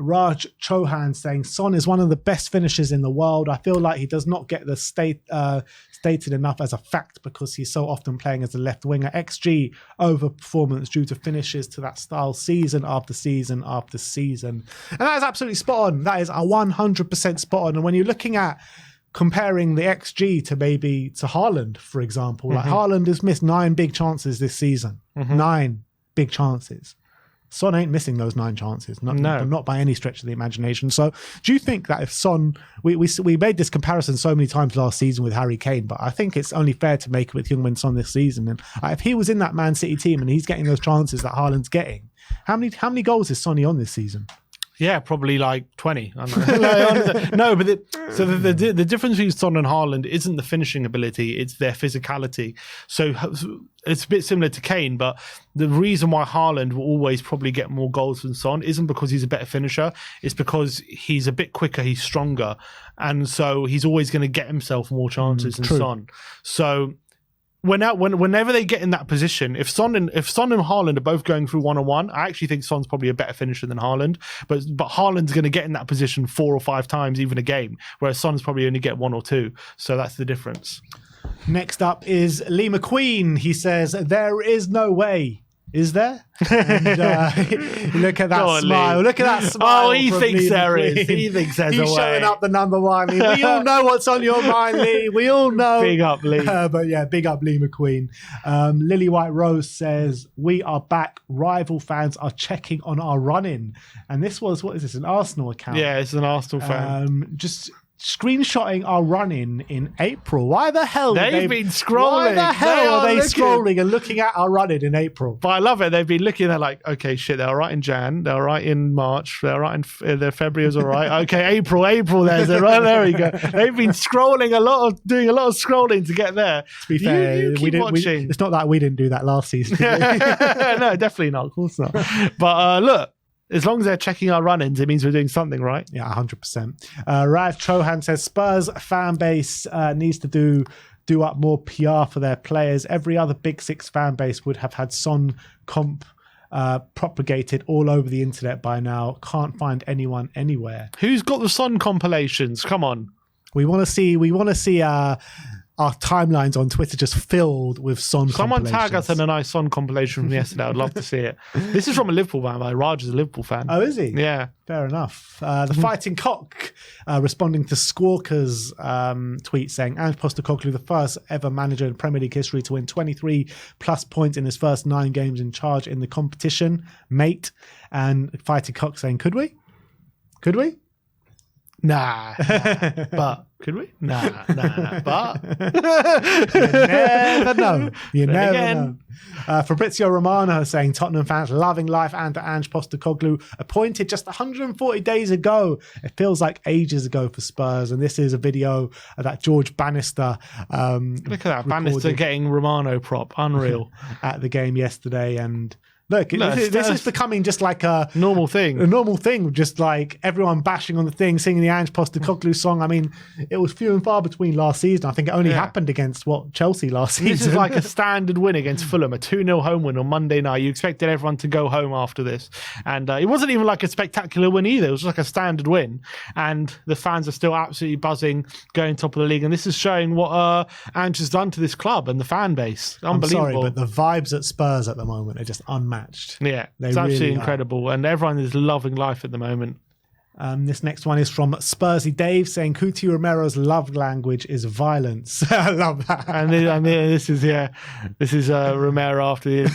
Raj Chauhan saying, Son is one of the best finishers in the world. I feel like he does not get the stated enough as a fact because he's so often playing as a left winger. XG overperformance due to finishes to that style season after season after season. And that is absolutely spot on. That is a 100% spot on. And when you're looking at comparing the XG to maybe to Haaland, for example, like Haaland has missed 9 big chances this season. 9 big chances. Son ain't missing those 9 chances, not by any stretch of the imagination. So do you think that if Son, we made this comparison so many times last season with Harry Kane, but I think it's only fair to make it with Heung-min Son this season. And if he was in that Man City team and he's getting those chances that Haaland's getting, how many goals is Sonny on this season? Yeah, probably like 20. I don't know. No, but the difference between Son and Haaland isn't the finishing ability, it's their physicality. So it's a bit similar to Kane, but the reason why Haaland will always probably get more goals than Son isn't because he's a better finisher, it's because he's a bit quicker, he's stronger, and so he's always going to get himself more chances than Son. So whenever they get in that position, if Son and Haaland are both going through one-on-one, I actually think Son's probably a better finisher than Haaland. But Haaland's going to get in that position 4 or 5 times, even a game, whereas Son's probably only get 1 or 2. So that's the difference. Next up is Lee McQueen. He says, there is no way. Is there? And, look at that smile. Lee. Look at that smile. Oh, he thinks there is. He thinks there's a way. He's showing up the number 1. We all know what's on your mind, Lee. We all know. Big up, Lee. But yeah, big up Lee McQueen. Lily White Rose says, we are back. Rival fans are checking on our run-in. And this was, what is this, an Arsenal account? Yeah, it's an Arsenal fan. Just screenshotting our run-in in April. Why the hell they've been scrolling? Why the hell are they scrolling and looking at our run-in in April? But I love it. They've been looking at like, okay, shit, they're all right in Jan, they're all right in March, they're all right in February is all right. Okay, April, there's a right. There we go. They've been scrolling doing a lot of scrolling to get there. To be fair, it's not that we didn't do that last season. No, definitely not. Of course not. But look, as long as they're checking our run-ins, it means we're doing something right. Yeah, 100%. Raj Chauhan says Spurs fan base needs to do up more PR for their players. Every other Big Six fan base would have had Son comp propagated all over the internet by now. Can't find anyone anywhere. Who's got the Son compilations? Come on. We want to see our timelines on Twitter just filled with Son Someone tag us in a nice Son compilation from yesterday. I'd love to see it. This is from a Liverpool fan. Raj is a Liverpool fan. Oh, is he? Yeah. Fair enough. The Fighting Cock responding to Squawker's tweet saying, Ange Postecoglou, the first ever manager in Premier League history to win 23 plus points in his first 9 games in charge in the competition, mate. And Fighting Cock saying, could we? Nah. But could we? Nah. But you never know. You never know. Fabrizio Romano saying Tottenham fans loving life and Ange Postecoglou appointed just 140 days ago. It feels like ages ago for Spurs. And this is a video that George Bannister look at that, Bannister getting Romano prop. Unreal. At the game yesterday. And look, this is becoming just like a normal thing. A normal thing, just like everyone bashing on the thing, singing the Ange Postecoglou song. I mean, it was few and far between last season. I think it only happened against Chelsea last season. This is like a standard win against Fulham, a 2-0 home win on Monday night. You expected everyone to go home after this. And it wasn't even like a spectacular win either. It was just like a standard win. And the fans are still absolutely buzzing, going top of the league. And this is showing what Ange has done to this club and the fan base. Unbelievable. I'm sorry, but the vibes at Spurs at the moment are just unmatched. Yeah, it's absolutely incredible. And everyone is loving life at the moment. This next one is from Spursy Dave saying Cuti Romero's love language is violence. I love that. And this is Romero after the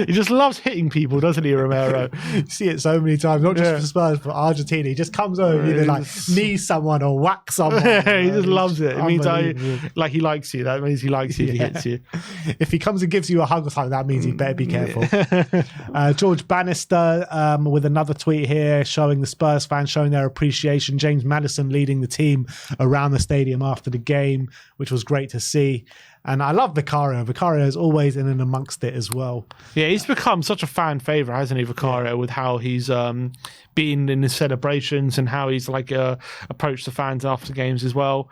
he just loves hitting people, doesn't he, Romero? You see it so many times, not just for Spurs, but Argentina. He just comes over, either like knee someone or whack someone. He just loves it. It means like he likes you. That means he likes you if he hits you. If he comes and gives you a hug or something, that means you better be careful. George Bannister with another tweet here showing the Spurs fans showing their appreciation. James Maddison leading the team around the stadium after the game, which was great to see. And I love Vicario. Vicario is always in and amongst it as well. Yeah, he's become such a fan favourite, hasn't he, Vicario, with how he's been in his celebrations and how he's like approached the fans after games as well.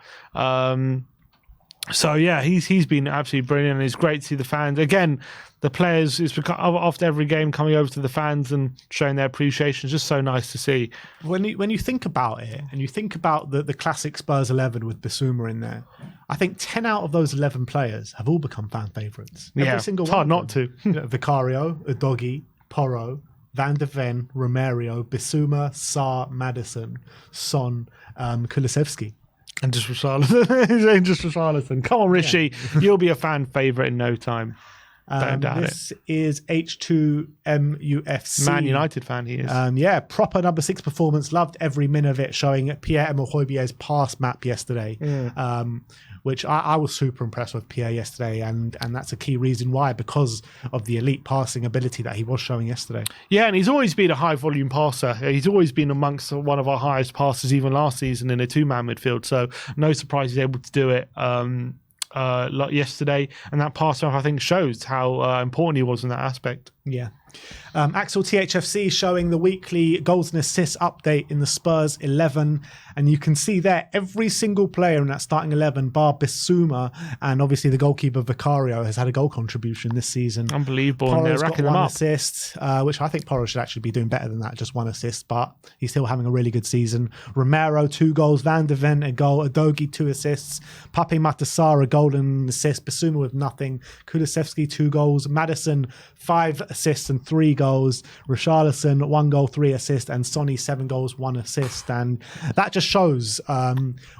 So yeah, he's been absolutely brilliant, and it's great to see the fans again. the players, it's become, after every game, coming over to the fans and showing their appreciation. It's just so nice to see. When you think about it, and you think about the classic Spurs 11 with Bissouma in there, I think 10 out of those 11 players have all become fan favourites. Every single it's one. Hard not to. Vicario, Udogie, Porro, Van de Ven, Romero, Bissouma, Sarr, Maddison, Son, Kulusevski. And just Richarlison. Just Richarlison. Come on, Rishi. Yeah. You'll be a fan favourite in no time. Don't doubt this is H2MUFC. Man United fan he is. Proper number 6 performance. Loved every minute of it, showing Pierre-Emile Højbjerg's pass map yesterday, which I was super impressed with Pierre yesterday, and that's a key reason why, because of the elite passing ability that he was showing yesterday. Yeah, and he's always been a high volume passer. He's always been amongst one of our highest passers, even last season in a 2-man midfield. So no surprise he's able to do it. Like yesterday, and that pass off I think shows how important he was in that aspect. Yeah. Axel THFC showing the weekly goals and assists update in the Spurs 11, and you can see there every single player in that starting 11 bar Bissouma and obviously the goalkeeper Vicario has had a goal contribution this season. Unbelievable. Porro's and they're racking them up. Assist, which I think Porro should actually be doing better than that, just 1 assist, but he's still having a really good season. Romero 2 goals, Van de Ven a goal, Udogie 2 assists, Pape Matar a goal and an assist, Bissouma with nothing, Kulusevski 2 goals, Maddison 5 assists and 3 goals, Richarlison 1 goal 3 assists, and Sonny 7 goals 1 assist. And that just shows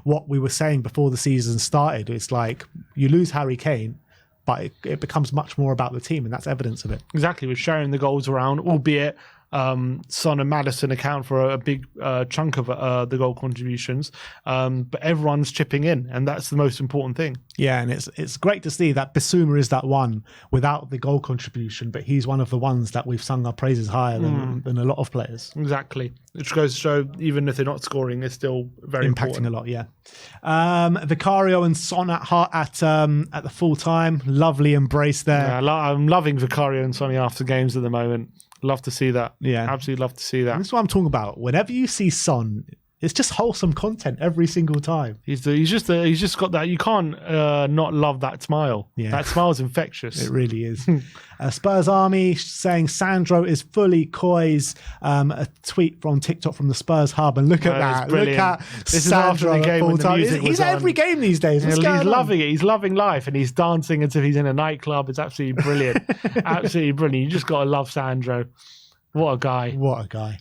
what we were saying before the season started. It's like you lose Harry Kane, but it becomes much more about the team, and that's evidence of it. Exactly, with sharing the goals around, albeit Son and Maddison account for a big chunk of the goal contributions, but everyone's chipping in, and that's the most important thing. Yeah, and it's great to see that Bissouma is that one without the goal contribution, but he's one of the ones that we've sung our praises higher than a lot of players. Exactly, which goes to show even if they're not scoring, they're still very impacting important. a lot. Yeah, Vicario and Son at the full time, lovely embrace there. Yeah, I'm loving Vicario and Sonny after games at the moment. Love to see that. Yeah, absolutely love to see that. And that's what I'm talking about. Whenever you see Son, it's just wholesome content every single time. He's just got that. You can't not love that smile. Yeah, that smile's infectious. It really is. Spurs Army saying Sandro is fully COYS. A tweet from TikTok from the Spurs Hub, and look at that. Look at this Sandro is after the game when the music He's at every game these days. He's loving it. He's loving life, and he's dancing as if he's in a nightclub. It's absolutely brilliant. Absolutely brilliant. You just got to love Sandro. What a guy. What a guy.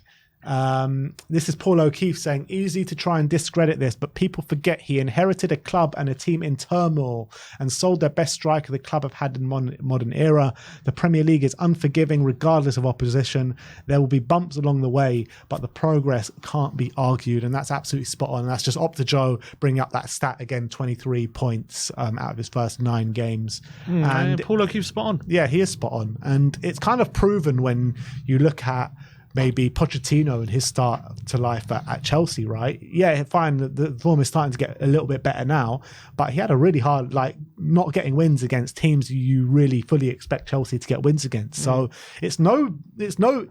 This is Paul O'Keefe saying, easy to try and discredit this, but people forget he inherited a club and a team in turmoil and sold their best striker the club have had in modern era. The Premier League is unforgiving regardless of opposition. There will be bumps along the way, but the progress can't be argued, and that's absolutely spot on. And that's just Opta Joe bringing up that stat again, 23 points out of his first 9 games. And Paul O'Keefe's spot on. Yeah, he is spot on, and it's kind of proven when you look at maybe Pochettino and his start to life at Chelsea, right? Yeah, fine, the form is starting to get a little bit better now, but he had a really hard, not getting wins against teams you really fully expect Chelsea to get wins against. So it's no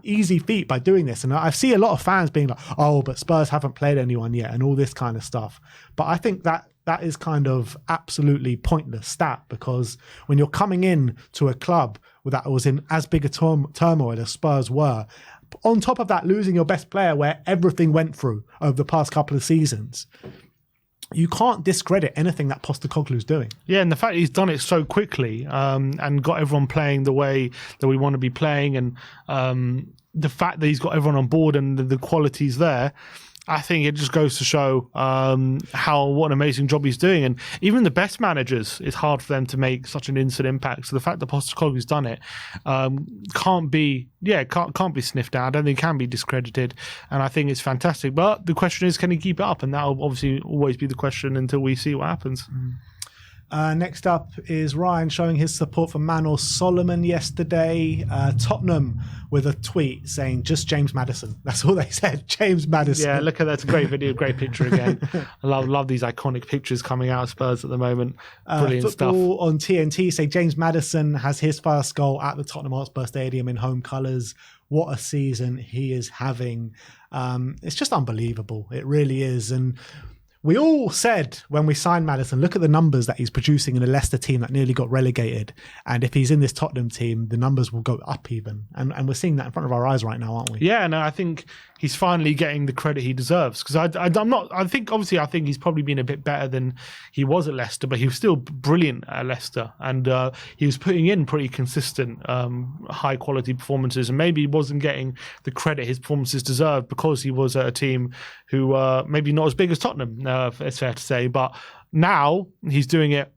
easy feat by doing this. And I see a lot of fans being like, oh, but Spurs haven't played anyone yet and all this kind of stuff. But I think that is kind of absolutely pointless stat, because when you're coming in to a club that was in as big a turmoil as Spurs were, on top of that, losing your best player where everything went through over the past couple of seasons, you can't discredit anything that Postecoglou's doing. Yeah, and the fact he's done it so quickly and got everyone playing the way that we want to be playing, and the fact that he's got everyone on board and the quality's there, I think it just goes to show what an amazing job he's doing. And even the best managers, it's hard for them to make such an instant impact. So the fact that Postecoglou's done it can't be sniffed at. I don't think it can be discredited. And I think it's fantastic. But the question is, can he keep it up? And that'll obviously always be the question until we see what happens. Next up is Ryan showing his support for Manor Solomon yesterday. Tottenham with a tweet saying just James Maddison. That's all they said, James Maddison. Yeah, look at that. It's a great video, great picture again. I love these iconic pictures coming out of Spurs at the moment. Brilliant Football stuff. On TNT say James Maddison has his first goal at the Tottenham Hotspur Stadium in home colours. What a season he is having. It's just unbelievable. It really is. And We all said when we signed Maddison, look at the numbers that he's producing in a Leicester team that nearly got relegated. And if he's in this Tottenham team, the numbers will go up even. And we're seeing that in front of our eyes right now, aren't we? Yeah, no, I think he's finally getting the credit he deserves. Because I'm not, I think he's probably been a bit better than he was at Leicester, but he was still brilliant at Leicester. And he was putting in pretty consistent, high quality performances. And maybe he wasn't getting the credit his performances deserved because he was at a team who maybe not as big as Tottenham. It's fair to say, but now he's doing it.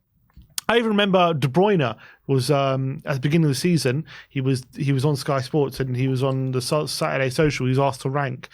I even remember De Bruyne was at the beginning of the season. He was on Sky Sports and he was on the Saturday Social. He was asked to rank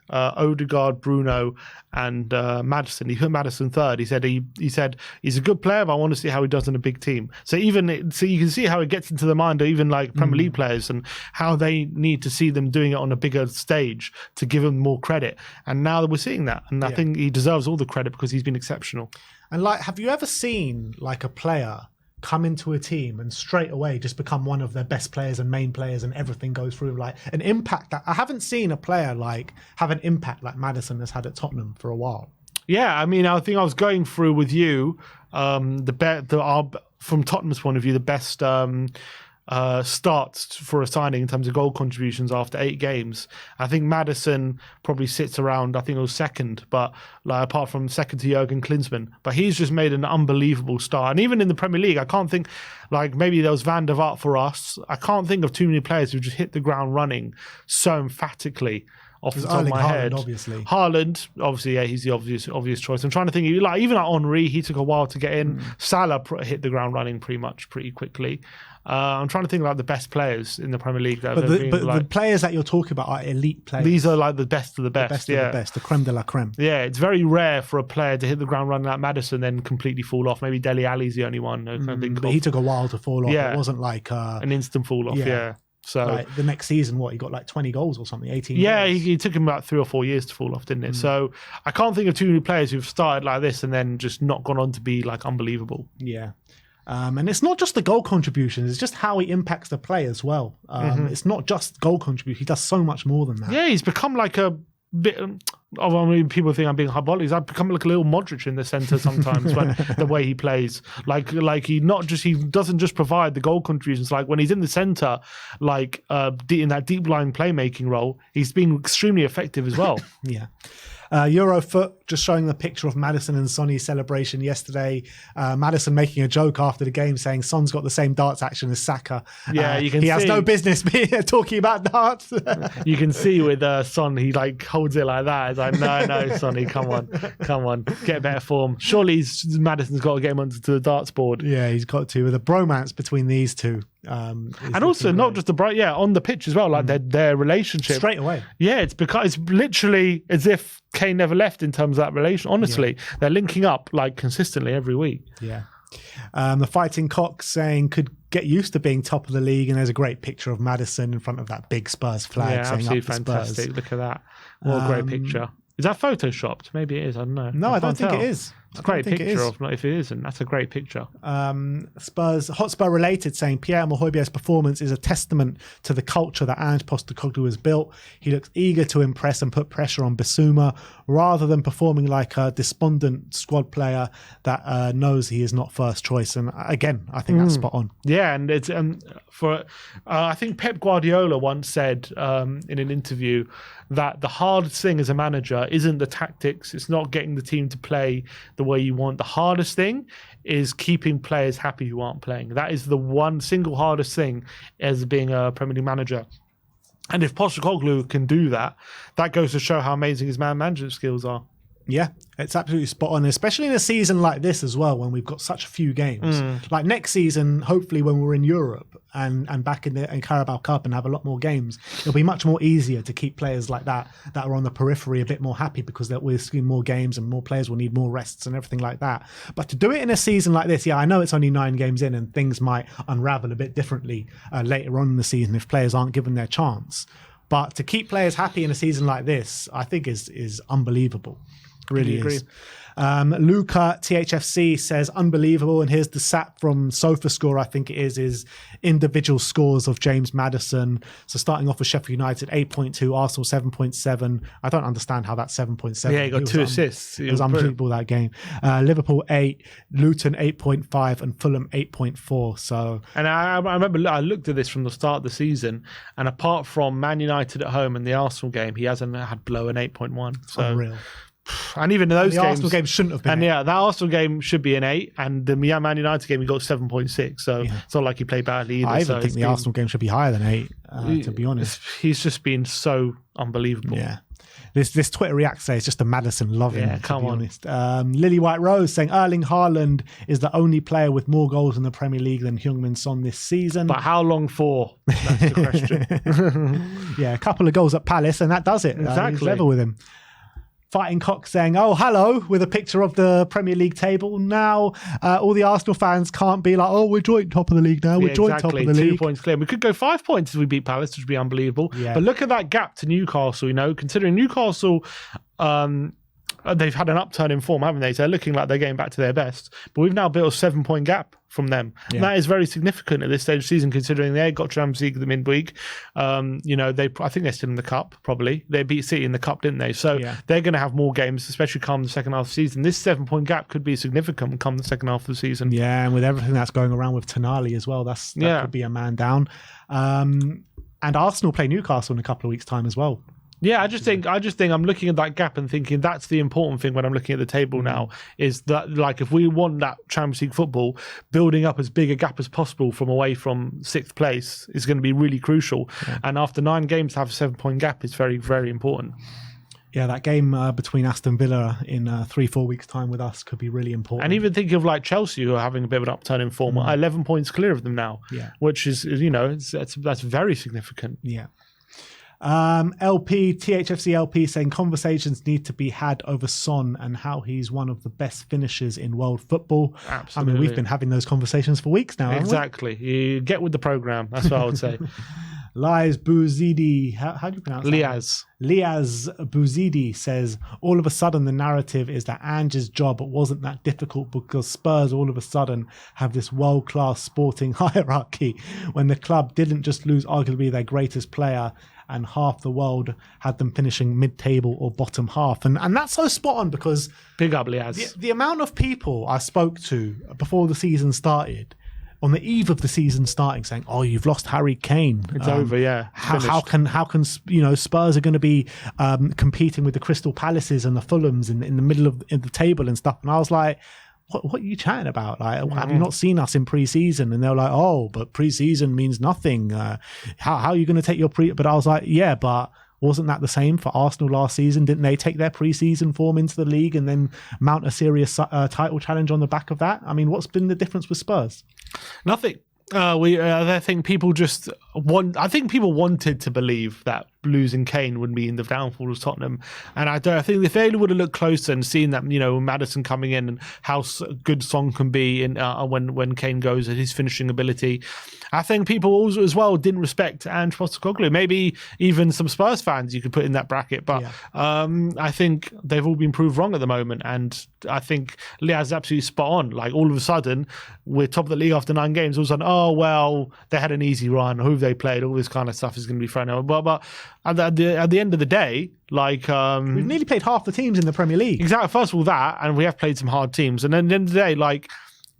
Odegaard, Bruno, and Maddison. He put Maddison third. He said he's a good player, but I want to see how he does in a big team. So you can see how it gets into the mind of even like Premier League players and how they need to see them doing it on a bigger stage to give him more credit. And now we're seeing that, and I think he deserves all the credit because he's been exceptional. And like, have you ever seen like a player come into a team and straight away just become one of their best players and main players and everything goes through like an impact that I haven't seen a player like have an impact like Maddison has had at Tottenham for a while? Yeah, I mean, I think I was going through with you from Tottenham's point of view, the best starts for a signing in terms of goal contributions after 8 games. I think Maddison probably sits around, I think it was second, but like apart from second to Jurgen Klinsmann. But he's just made an unbelievable start. And even in the Premier League, I can't think, like maybe there was Van der Vaart for us. I can't think of too many players who just hit the ground running so emphatically. Off the top of my head, Haaland, obviously, yeah, he's the obvious choice. I'm trying to think, like even like Henry, he took a while to get in. Salah hit the ground running pretty quickly. I'm trying to think like the best players in the Premier League. The players that you're talking about are elite players. These are like the best of the best. The best, the creme de la creme. Yeah, it's very rare for a player to hit the ground running like Maddison, then completely fall off. Maybe Dele Alli's the only one. But he took a while to fall off. Yeah. It wasn't like an instant fall off. Yeah. So like the next season, he got like 20 goals or something, 18 Yeah, goals. He took him about 3 or 4 years to fall off, didn't it? So I can't think of too many players who've started like this and then just not gone on to be like unbelievable. Yeah. And it's not just the goal contributions, it's just how he impacts the play as well. It's not just goal contribution, he does so much more than that. Yeah, he's become like a bit I mean, people think I'm being hyperbolic. I've become like a little Modric in the centre sometimes when the way he plays. Like he doesn't just provide the goal contributions. Like when he's in the centre, like in that deep line playmaking role, he's been extremely effective as well. Yeah. Eurofoot just showing the picture of Maddison and Sonny's celebration yesterday. Maddison making a joke after the game saying Son's got the same darts action as Saka. Yeah, you can see. He has no business talking about darts. You can see with Son, he like holds it like that. It's like, no, Sonny, come on, get better form. Surely Maddison's got to get him onto the darts board. Yeah, he's got to. With a bromance between these two. And also not just on the pitch as well, like their relationship straight away. Yeah, it's because it's literally as if Kane never left in terms of that relation. Honestly, they're linking up like consistently every week. Yeah. The Fighting Cock saying could get used to being top of the league, and there's a great picture of Maddison in front of that big Spurs flag. Yeah, saying absolutely up the fantastic. Spurs. Look at that. What a great picture. Is that photoshopped? Maybe it is. I don't know. No, I don't think it is. It's a great picture. If it isn't, that's a great picture. Spurs Hotspur related saying Pierre-Emile Højbjerg's performance is a testament to the culture that Ange Postecoglou has built. He looks eager to impress and put pressure on Bissouma rather than performing like a despondent squad player that knows he is not first choice. And again, I think that's spot on. Yeah, and it's I think Pep Guardiola once said in an interview that the hardest thing as a manager isn't the tactics. It's not getting the team to play the way you want. The hardest thing is keeping players happy who aren't playing. That is the one single hardest thing as being a Premier League manager. And if Postecoglou can do that, that goes to show how amazing his man management skills are. Yeah, it's absolutely spot on, especially in a season like this as well, when we've got such a few games. Like next season, hopefully when we're in Europe and back in Carabao Cup and have a lot more games, it'll be much more easier to keep players like that are on the periphery a bit more happy because we're seeing more games and more players will need more rests and everything like that. But to do it in a season like this, I know it's only 9 games in and things might unravel a bit differently later on in the season if players aren't given their chance. But to keep players happy in a season like this, I think is unbelievable. Really agree. is. Luca THFC says unbelievable, and here's the stat from SofaScore, I think it is individual scores of James Maddison. So starting off with Sheffield United 8.2, Arsenal 7.7. I don't understand how that's 7.7. Yeah, he got 2 assists. It was unbelievable that game. Liverpool 8, Luton 8.5, and Fulham 8.4. So, and I remember I looked at this from the start of the season, and apart from Man United at home and the Arsenal game, he hasn't had below an 8.1. So unreal. And even in those games, Arsenal game shouldn't have been. And that Arsenal game should be an 8, and the Man United game he got 7.6. So it's not like he played badly either. I even think the Arsenal game should be higher than 8. To be honest, he's just been so unbelievable. Yeah. This Twitter react say it's just a Maddison loving. Yeah, come on. Honest. Lily White Rose saying Erling Haaland is the only player with more goals in the Premier League than Heung-min Son this season. But how long for? That's the question. Yeah, a couple of goals at Palace, and that does it. Exactly. He's level with him. Fighting Cock saying, oh, hello, with a picture of the Premier League table. Now, all the Arsenal fans can't be like, oh, we're joint top of the league now. We're joint top of the league. 2 points clear. We could go 5 points if we beat Palace, which would be unbelievable. Yeah. But look at that gap to Newcastle, considering Newcastle, they've had an upturn in form, haven't they? So they're looking like they're getting back to their best. But we've now built a 7-point gap from them. Yeah. And that is very significant at this stage of the season, considering they got Champions League the midweek. I think they're still in the cup, probably. They beat City in the cup, didn't they? So they're going to have more games, especially come the second half of the season. This 7-point gap could be significant come the second half of the season. Yeah, and with everything that's going around with Tonali as well, that could be a man down. And Arsenal play Newcastle in a couple of weeks' time as well. Yeah, I just think I'm looking at that gap and thinking that's the important thing when I'm looking at the table now, is that like if we want that Champions League football, building up as big a gap as possible from away from 6th place is going to be really crucial. Yeah. And after 9 games to have a 7-point gap is very, very important. Yeah, that game between Aston Villa in 3-4 weeks' time with us could be really important. And even think of like Chelsea, who are having a bit of an upturn in form, 11 points clear of them now, which is that's very significant. Yeah. THFC LP saying conversations need to be had over Son and how he's one of the best finishers in world football. Absolutely. I mean, we've been having those conversations for weeks now. Exactly. You get with the program. That's what I would say. Liaz Bouzidi, how do you pronounce that? Liaz Bouzidi says, all of a sudden the narrative is that Ange's job wasn't that difficult because Spurs all of a sudden have this world-class sporting hierarchy when the club didn't just lose arguably their greatest player and half the world had them finishing mid-table or bottom half. And that's so spot on because big up Liaz. The amount of people I spoke to before the season started, on the eve of the season starting, saying, "Oh, you've lost Harry Kane. It's over, yeah. How can Spurs are going to be competing with the Crystal Palaces and the Fulhams in the middle of the table and stuff?" And I was like, "What are you chatting about? Like, have you not seen us in pre-season?" And they're like, "Oh, but pre-season means nothing. How are you going to take your pre?" But I was like, "Yeah, but." Wasn't that the same for Arsenal last season? Didn't they take their pre-season form into the league and then mount a serious title challenge on the back of that? I mean, what's been the difference with Spurs? Nothing. I think people people wanted to believe that losing Kane would mean the downfall of Tottenham, and I think if they would have looked closer and seen that Maddison coming in and how good Son can be in when Kane goes and his finishing ability, I think people also as well didn't respect Ange Postecoglou. Maybe even some Spurs fans you could put in that bracket, but I think they've all been proved wrong at the moment, and I think Liaz is absolutely spot on. Like all of a sudden we're top of the league after 9 games. All of a sudden, oh well, they had an easy run. Who they played, all this kind of stuff is going to be thrown out. But at the end of the day, like we've nearly played half the teams in the Premier League. Exactly. First of all, that, and we have played some hard teams. And then at the end of the day, like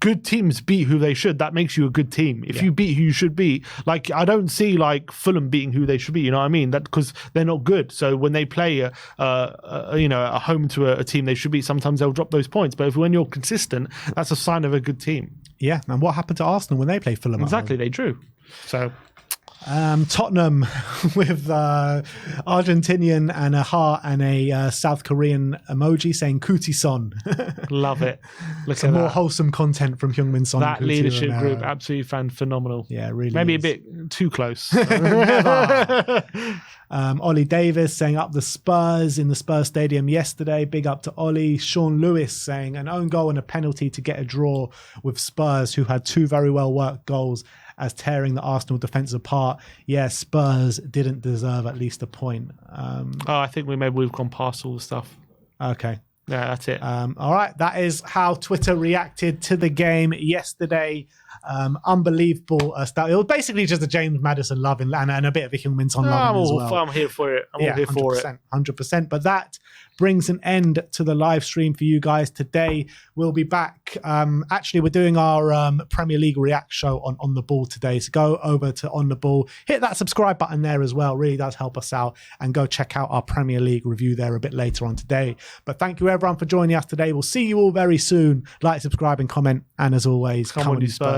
good teams beat who they should. That makes you a good team. If you beat who you should beat, like I don't see like Fulham beating who they should be. You know what I mean? That because they're not good. So when they play a home to a team they should beat, sometimes they'll drop those points. But when you're consistent, that's a sign of a good team. Yeah. And what happened to Arsenal when they played Fulham? Exactly, they drew. So. Tottenham with Argentinian and a heart and a South Korean emoji saying Kuti Son. Love it. Look Some at more that. wholesome content from Heung-min Son. That leadership group, absolutely phenomenal. Yeah, really. Maybe is. a bit too close. Ollie Davis saying up the Spurs in the Spurs Stadium yesterday. Big up to Ollie. Sean Lewis saying an own goal and a penalty to get a draw with Spurs, who had 2 very well worked goals as tearing the Arsenal defence apart. Yeah, Spurs didn't deserve at least a point. I think we've gone past all the stuff. Okay. Yeah, that's it. All right, that is how Twitter reacted to the game yesterday. Unbelievable stuff. It was basically just a James Maddison love and a bit of a Heung-min-Son loving as well. I'm here for it. I'm all here for it. 100%. But that brings an end to the live stream for you guys today. We'll be back. Actually, we're doing our Premier League React show on the ball today. So go over to On the Ball, hit that subscribe button there as well. Really does help us out. And go check out our Premier League review there a bit later on today. But thank you everyone for joining us today. We'll see you all very soon. Like, subscribe and comment. And as always, come on, you Spurs.